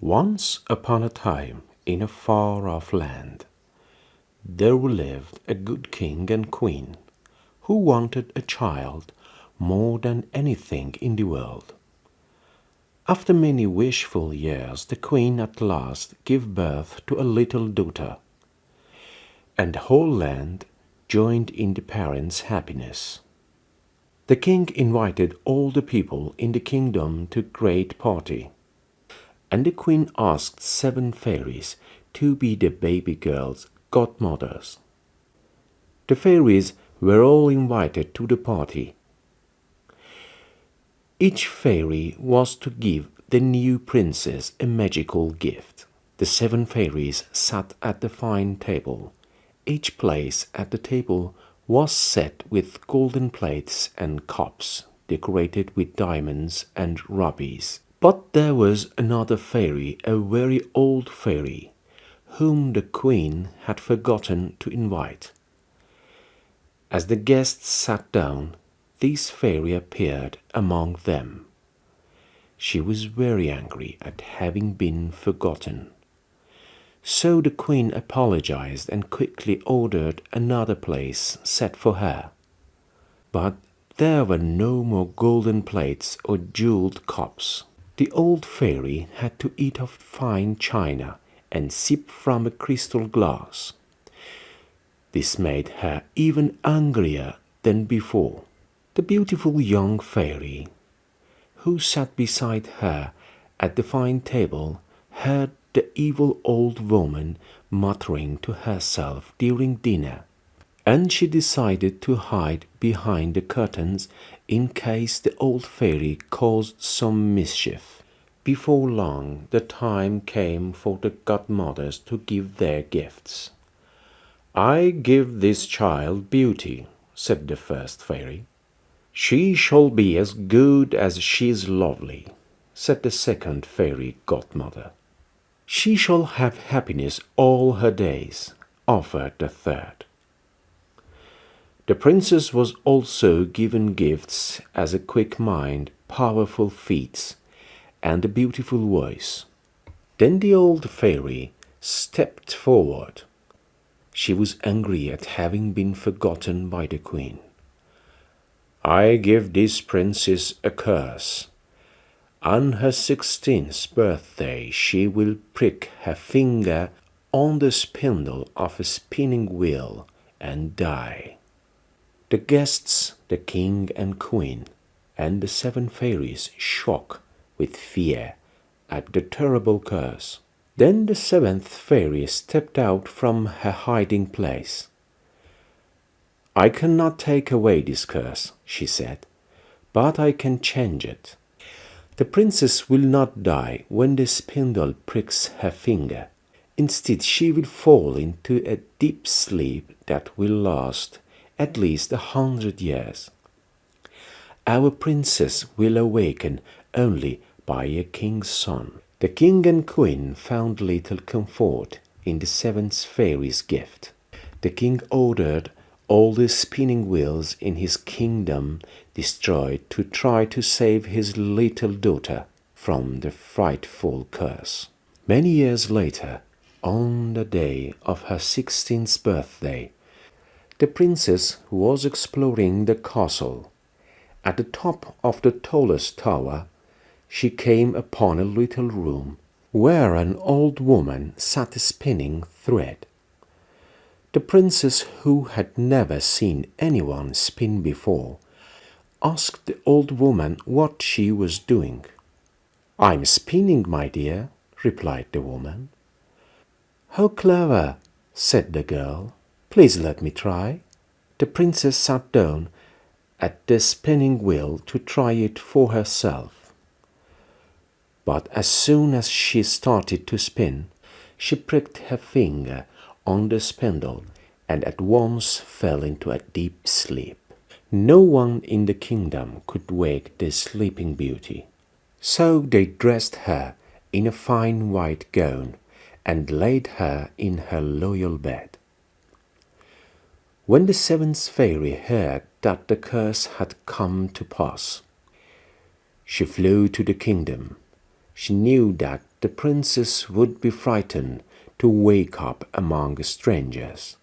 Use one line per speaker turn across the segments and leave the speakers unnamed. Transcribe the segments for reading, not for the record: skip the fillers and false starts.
Once upon a time, in a far-off land, there lived a good king and queen who wanted a child more than anything in the world. After many wishful years, the queen at last gave birth to a little daughter, and the whole land joined in the parents' happiness. The king invited all the people in the kingdom to a great party, and the queen asked 7 fairies to be the baby girl's godmothers. The fairies were all invited to the party. Each fairy was to give the new princess a magical gift. The 7 fairies sat at the fine table. Each place at the table was set with golden plates and cups decorated with diamonds and rubies. But there was another fairy, a very old fairy, whom the queen had forgotten to invite. As the guests sat down, this fairy appeared among them. She was very angry at having been forgotten. So the queen apologized and quickly ordered another place set for her. But there were no more golden plates or jeweled cups. The old fairy had to eat of fine china and sip from a crystal glass. This made her even angrier than before. The beautiful young fairy, who sat beside her at the fine table, heard the evil old woman muttering to herself during dinner, and she decided to hide behind the curtains in case the old fairy caused some mischief. Before long, the time came for the godmothers to give their gifts. "I give this child Beauty," said the first fairy. "She shall be as good as she is lovely," said the second fairy godmother. "She shall have happiness all her days," offered the third. The princess was also given gifts as a quick mind, powerful feet, and a beautiful voice. Then the old fairy stepped forward. She was angry at having been forgotten by the queen. "I give this princess a curse. On her 16th birthday she will prick her finger on the spindle of a spinning wheel and die." The guests, the king and queen, and the 7 fairies shook with fear at the terrible curse. Then the 7th fairy stepped out from her hiding place. "I cannot take away this curse," she said, "but I can change it. The princess will not die when the spindle pricks her finger. Instead, she will fall into a deep sleep that will last at least 100 years. Our princess will awaken only by a king's son." The king and queen found little comfort in the 7th fairy's gift. The king ordered all the spinning wheels in his kingdom destroyed to try to save his little daughter from the frightful curse. Many years later, on the day of her 16th birthday, the princess was exploring the castle. At the top of the tallest tower, she came upon a little room where an old woman sat spinning thread. The princess, who had never seen anyone spin before, asked the old woman what she was doing. "I'm spinning, my dear," replied the woman. "How clever," said the girl. "Please let me try." The princess sat down at the spinning wheel to try it for herself. But as soon as she started to spin, she pricked her finger on the spindle and at once fell into a deep sleep. No one in the kingdom could wake the sleeping beauty. So they dressed her in a fine white gown and laid her in her royal bed. When the 7th fairy heard that the curse had come to pass, she flew to the kingdom She knew that the princess would be frightened to wake up among strangers.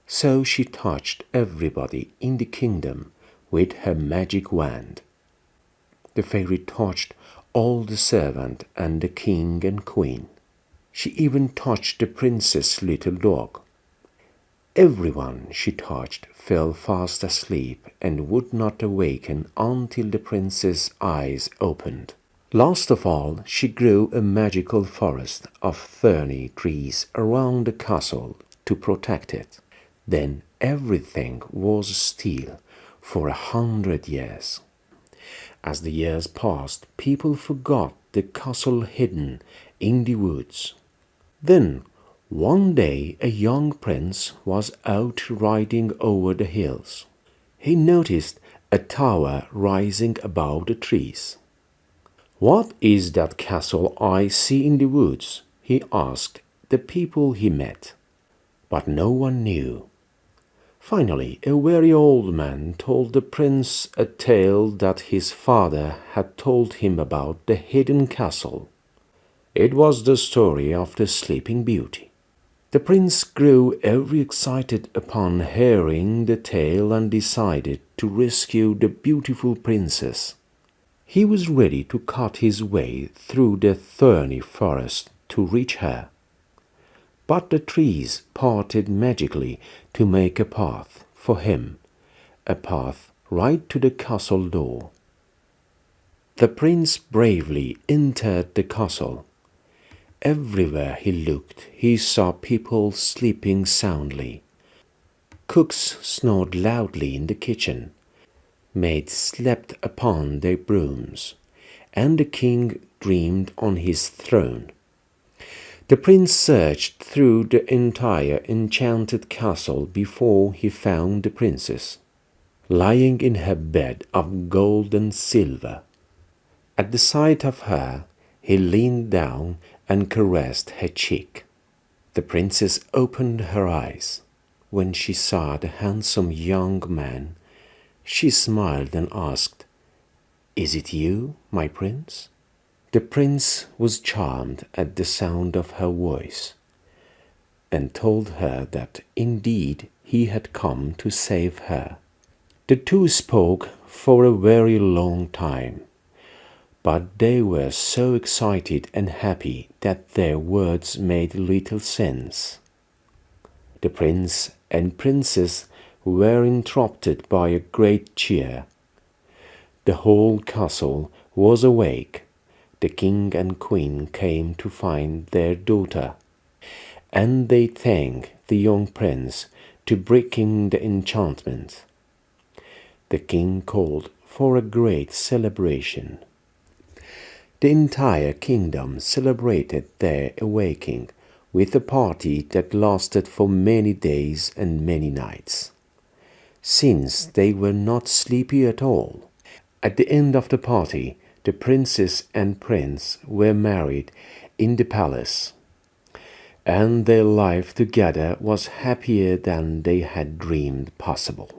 So she touched everybody in the kingdom with her magic wand. The fairy touched all the servants and the king and queen. She even touched the princess's little dog. Everyone she touched fell fast asleep and would not awaken until the princess's eyes opened. Last of all, she grew a magical forest of thorny trees around the castle to protect it. Then everything was still for 100 years. As the years passed, people forgot the castle hidden in the woods. Then, one day, a young prince was out riding over the hills. He noticed a tower rising above the trees. "What is that castle I see in the woods?" he asked the people he met. But no one knew. Finally, a very old man told the prince a tale that his father had told him about the hidden castle. It was the story of the Sleeping Beauty. The prince grew very excited upon hearing the tale and decided to rescue the beautiful princess. He was ready to cut his way through the thorny forest to reach her. But the trees parted magically to make a path for him, a path right to the castle door. The prince bravely entered the castle. Everywhere he looked, he saw people sleeping soundly. Cooks snored loudly in the kitchen. Maids slept upon their brooms, and the king dreamed on his throne. The prince searched through the entire enchanted castle before he found the princess, lying in her bed of gold and silver. At the sight of her, he leaned down and caressed her cheek. The princess opened her eyes. When she saw the handsome young man, she smiled and asked, "Is it you, my prince?" The prince was charmed at the sound of her voice, and told her that indeed he had come to save her. The two spoke for a very long time, but they were so excited and happy that their words made little sense. The prince and princess were interrupted by a great cheer. The whole castle was awake. The king and queen came to find their daughter, and they thanked the young prince to breaking the enchantment. The king called for a great celebration. The entire kingdom celebrated their awakening with a party that lasted for many days and many nights. Since they were not sleepy at all, at the end of the party, the princess and prince were married in the palace, and their life together was happier than they had dreamed possible.